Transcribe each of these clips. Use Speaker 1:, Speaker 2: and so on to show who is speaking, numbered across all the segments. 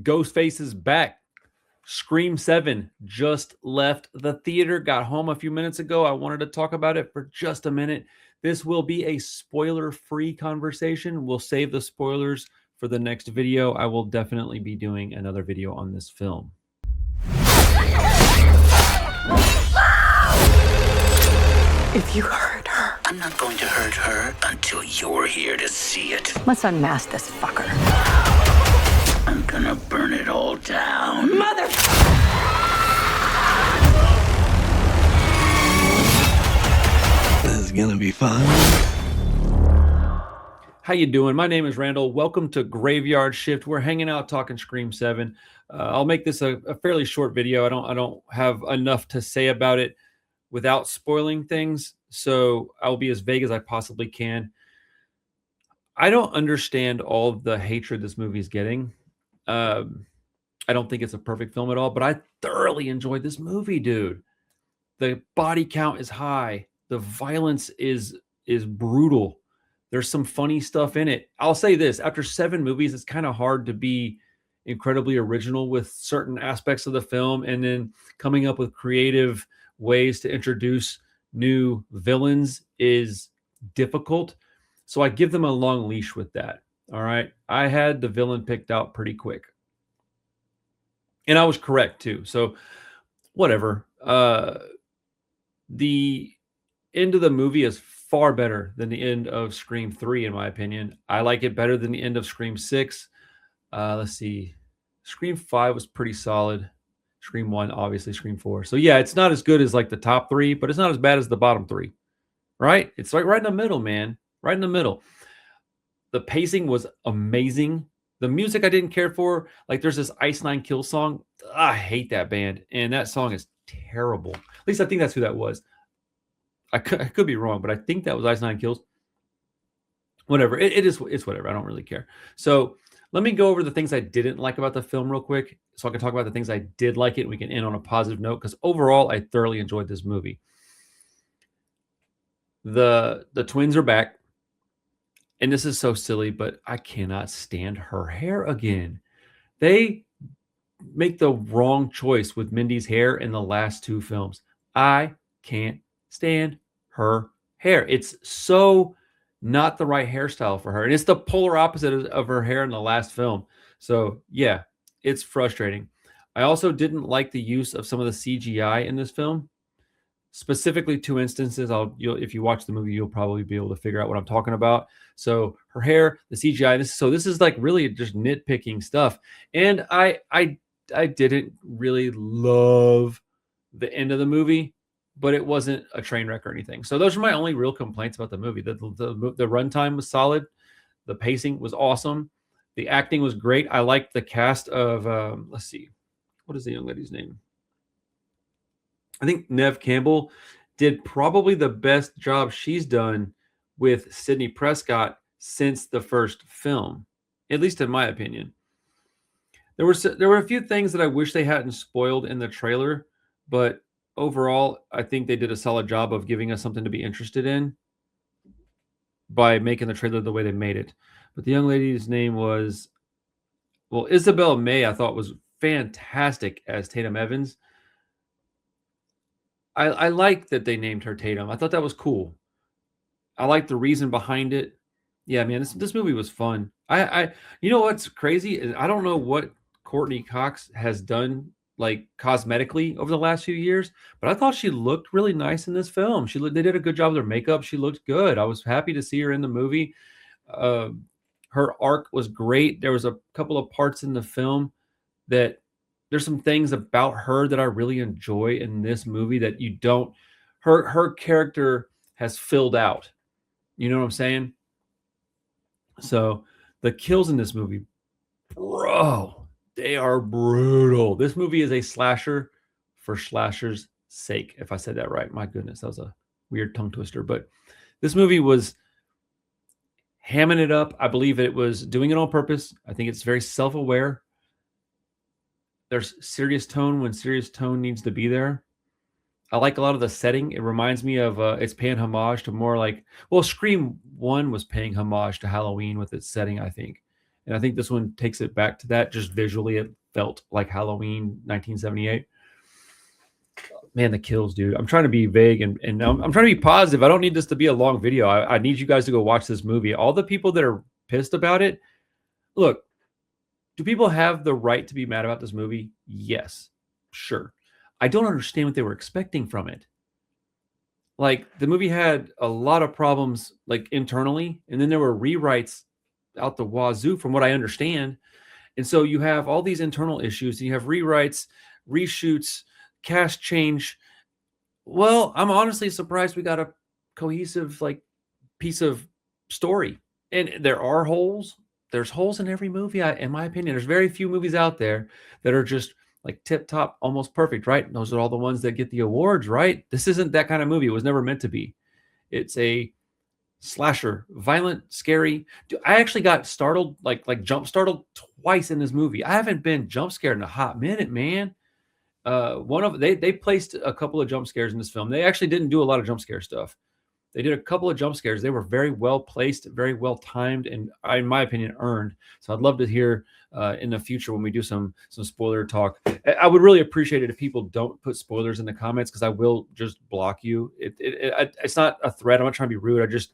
Speaker 1: Ghostface is back. Scream 7 just left the theater, got home a few minutes ago. I wanted to talk about it for just a minute. This will be a spoiler-free conversation. We'll save the spoilers for the next video. I will definitely be doing another video on this film.
Speaker 2: If you hurt her,
Speaker 3: I'm not going to hurt her until you're here to see it.
Speaker 2: let's unmask this fucker.
Speaker 3: I'm gonna burn it all down.
Speaker 2: Mother!
Speaker 4: This is gonna be fun.
Speaker 1: How you doing? My name is Randall. Welcome to Graveyard Shift. We're hanging out talking Scream 7. I'll make this a fairly short video. I don't have enough to say about it without spoiling things, so I'll be as vague as I possibly can. I don't understand all of the hatred this movie is getting. I don't think it's a perfect film at all, but I thoroughly enjoyed this movie, dude. The body count is high. The violence is brutal. There's some funny stuff in it. I'll say this, after 7 movies, it's kind of hard to be incredibly original with certain aspects of the film and then coming up with creative ways to introduce new villains is difficult. So I give them a long leash with that. All right. I had the villain picked out pretty quick. And I was correct too. So whatever. The end of the movie is far better than the end of Scream 3, in my opinion. I like it better than the end of Scream 6. Let's see. Scream 5 was pretty solid. Scream 1, obviously, Scream 4. So yeah, it's not as good as like the top 3, but it's not as bad as the bottom 3. Right? It's like right in the middle, man. Right in the middle. The pacing was amazing. The music I didn't care for. Like there's this Ice Nine Kills song. I hate that band. And that song is terrible. At least I think that's who that was. I could be wrong, but I think that was Ice Nine Kills. Whatever. It's whatever. I don't really care. So let me go over the things I didn't like about the film real quick so I can talk about the things I did like it and we can end on a positive note because overall I thoroughly enjoyed this movie. The twins are back. And this is so silly, but I cannot stand her hair again. They make the wrong choice with Mindy's hair in the last 2 films. I can't stand her hair. It's so not the right hairstyle for her. And it's the polar opposite of her hair in the last film. So yeah, it's frustrating. I also didn't like the use of some of the CGI in this film. Specifically 2 instances. If you watch the movie, you'll probably be able to figure out what I'm talking about. So her hair, the CGI. This is like really just nitpicking stuff. And I didn't really love the end of the movie, but it wasn't a train wreck or anything. So those are my only real complaints about the movie. The runtime was solid. The pacing was awesome. The acting was great. I liked the cast of let's see, what is the young lady's name? I think Neve Campbell did probably the best job she's done with Sidney Prescott since the first film, at least in my opinion. There were a few things that I wish they hadn't spoiled in the trailer, but overall, I think they did a solid job of giving us something to be interested in by making the trailer the way they made it. But the young lady's name was, well, Isabel May, I thought was fantastic as Tatum Evans. I like that they named her Tatum. I thought that was cool. I like the reason behind it. Yeah, man, this movie was fun. You know what's crazy? I don't know what Courtney Cox has done like cosmetically over the last few years, but I thought she looked really nice in this film. They did a good job with her makeup. She looked good. I was happy to see her in the movie. Her arc was great. There was a couple of parts in the film that there's some things about her that I really enjoy in this movie that you don't. Her character has filled out. You know what I'm saying? So the kills in this movie, bro, they are brutal. This movie is a slasher for slasher's sake. If I said that right, my goodness, that was a weird tongue twister. But this movie was hamming it up. I believe it was doing it on purpose. I think it's very self-aware. There's serious tone when serious tone needs to be there. I like a lot of the setting. It reminds me of, it's paying homage to more like, well, Scream 1 was paying homage to Halloween with its setting, I think. and I think this one takes it back to that. Just visually, it felt like Halloween 1978. Man, the kills, dude. I'm trying to be vague and I'm trying to be positive. I don't need this to be a long video. I need you guys to go watch this movie. All the people that are pissed about it, look, do people have the right to be mad about this movie? Yes, sure. I don't understand what they were expecting from it. Like, the movie had a lot of problems, like, internally, and then there were rewrites out the wazoo, from what I understand. And so you have all these internal issues, and you have rewrites, reshoots, cast change. Well, I'm honestly surprised we got a cohesive, like, piece of story. And there are holes. There's holes in every movie, in my opinion. There's very few movies out there that are just like tip top, almost perfect, right? Those are all the ones that get the awards, right? This isn't that kind of movie. It was never meant to be. It's a slasher, violent, scary. Dude, I actually got startled, like jump startled twice in this movie. I haven't been jump scared in a hot minute, man. One of they placed a couple of jump scares in this film. They actually didn't do a lot of jump scare stuff. They did a couple of jump scares. They were very well placed, very well timed, and in my opinion, earned. So I'd love to hear in the future when we do some spoiler talk. I would really appreciate it if people don't put spoilers in the comments, because I will just block you. It's not a threat. I'm not trying to be rude.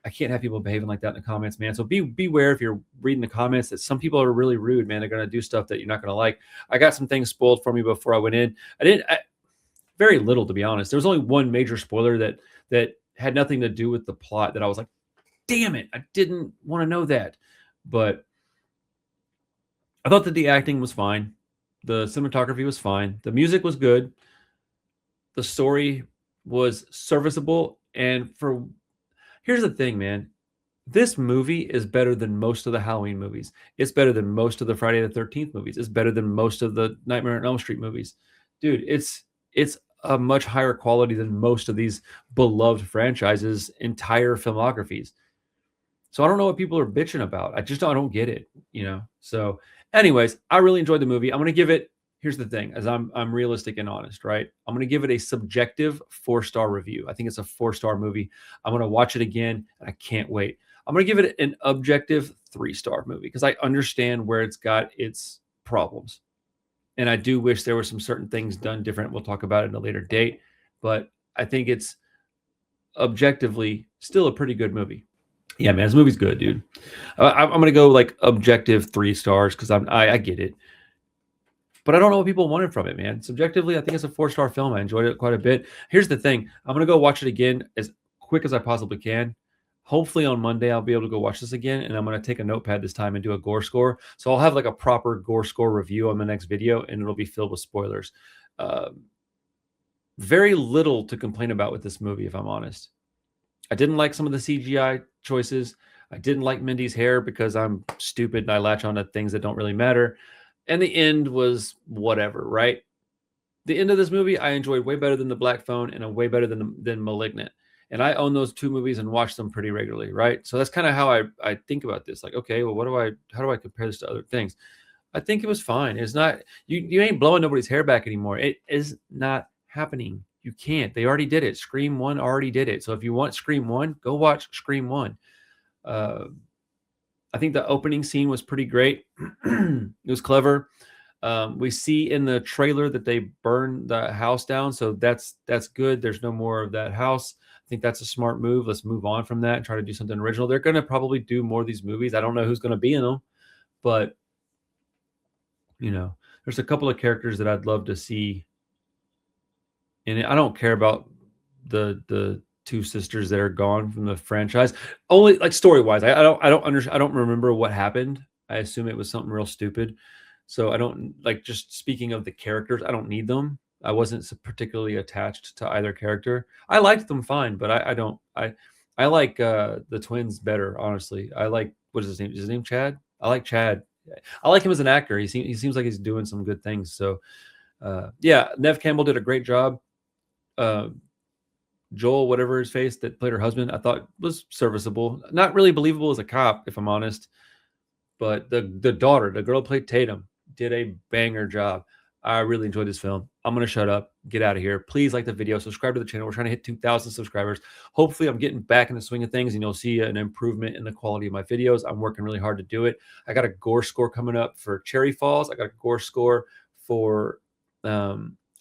Speaker 1: I can't have people behaving like that in the comments, man. So beware if you're reading the comments that some people are really rude, man. They're going to do stuff that you're not going to like. I got some things spoiled for me before I went in. Very little, to be honest. There was only one major spoiler that had nothing to do with the plot that I was like, damn it, I didn't want to know that. But I thought that the acting was fine. The cinematography was fine. The music was good. The story was serviceable. And here's the thing, man. This movie is better than most of the Halloween movies. It's better than most of the Friday the 13th movies. It's better than most of the Nightmare on Elm Street movies. Dude, it's a much higher quality than most of these beloved franchises' entire filmographies. So I don't know what people are bitching about. I don't get it, you know? So anyways, I really enjoyed the movie. I'm going to give it, here's the thing, as I'm realistic and honest, right? I'm going to give it a subjective 4-star review. I think it's a 4-star movie. I'm going to watch it again, and I can't wait. I'm going to give it an objective 3-star movie because I understand where it's got its problems. And I do wish there were some certain things done different. We'll talk about it in a later date. But I think it's objectively still a pretty good movie. Yeah, man, this movie's good, dude. I'm going to go like objective 3 stars because I get it. But I don't know what people wanted from it, man. Subjectively, I think it's a 4-star film. I enjoyed it quite a bit. Here's the thing. I'm going to go watch it again as quick as I possibly can. Hopefully on Monday, I'll be able to go watch this again, and I'm going to take a notepad this time and do a gore score. So I'll have like a proper gore score review on the next video, and it'll be filled with spoilers. Very little to complain about with this movie, if I'm honest. I didn't like some of the CGI choices. I didn't like Mindy's hair because I'm stupid and I latch on to things that don't really matter. And the end was whatever, right? The end of this movie, I enjoyed way better than The Black Phone and way better than Malignant. And I own those 2 movies and watch them pretty regularly, right? So that's kind of how I think about this. Like, okay, well, how do I compare this to other things? I think it was fine. It's not, you ain't blowing nobody's hair back anymore. It is not happening. You can't. They already did it. Scream 1 already did it. So if you want Scream 1, go watch Scream 1. I think the opening scene was pretty great. It was clever. We see in the trailer that they burn the house down. So that's good. There's no more of that house. I think that's a smart move. Let's move on from that and try to do something original. They're going to probably do more of these movies. I don't know who's going to be in them, but you know, there's a couple of characters that I'd love to see. And I don't care about the 2 sisters that are gone from the franchise. Only like story-wise. I don't remember what happened. I assume it was something real stupid. So I don't like, just speaking of the characters, I don't need them. I wasn't particularly attached to either character. I liked them fine, but I like the twins better, honestly. I like, what is his name? Is his name Chad? I like Chad. I like him as an actor. He seems like he's doing some good things. So yeah, Neve Campbell did a great job. Joel, whatever his face, that played her husband, I thought was serviceable. Not really believable as a cop, if I'm honest. But the daughter, the girl who played Tatum, did a banger job. I really enjoyed this film. I'm going to shut up, get out of here. Please like the video, subscribe to the channel. We're trying to hit 2,000 subscribers. Hopefully, I'm getting back in the swing of things and you'll see an improvement in the quality of my videos. I'm working really hard to do it. I got a gore score coming up for Cherry Falls. I got a gore score for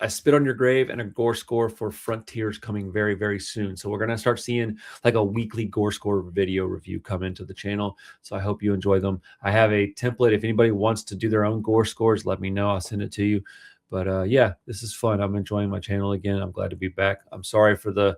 Speaker 1: I Spit on Your Grave, and a gore score for Frontiers coming very, very soon. So we're going to start seeing like a weekly gore score video review come into the channel. So I hope you enjoy them. I have a template. If anybody wants to do their own gore scores, let me know. I'll send it to you. But yeah, this is fun. I'm enjoying my channel again. I'm glad to be back. I'm sorry for the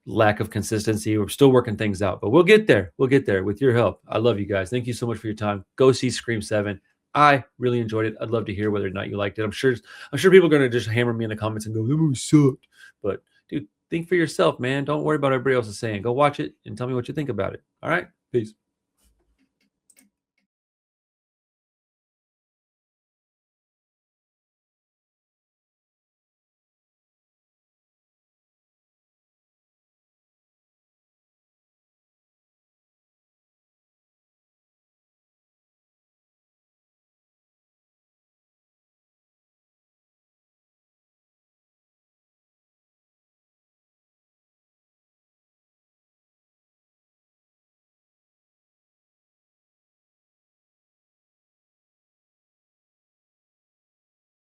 Speaker 1: lack of consistency. We're still working things out, but we'll get there. We'll get there with your help. I love you guys. Thank you so much for your time. Go see Scream 7. I really enjoyed it. I'd love to hear whether or not you liked it. I'm sure people are going to just hammer me in the comments and go, "That movie sucked." But dude, think for yourself, man. Don't worry about what everybody else is saying. Go watch it and tell me what you think about it. All right? Peace.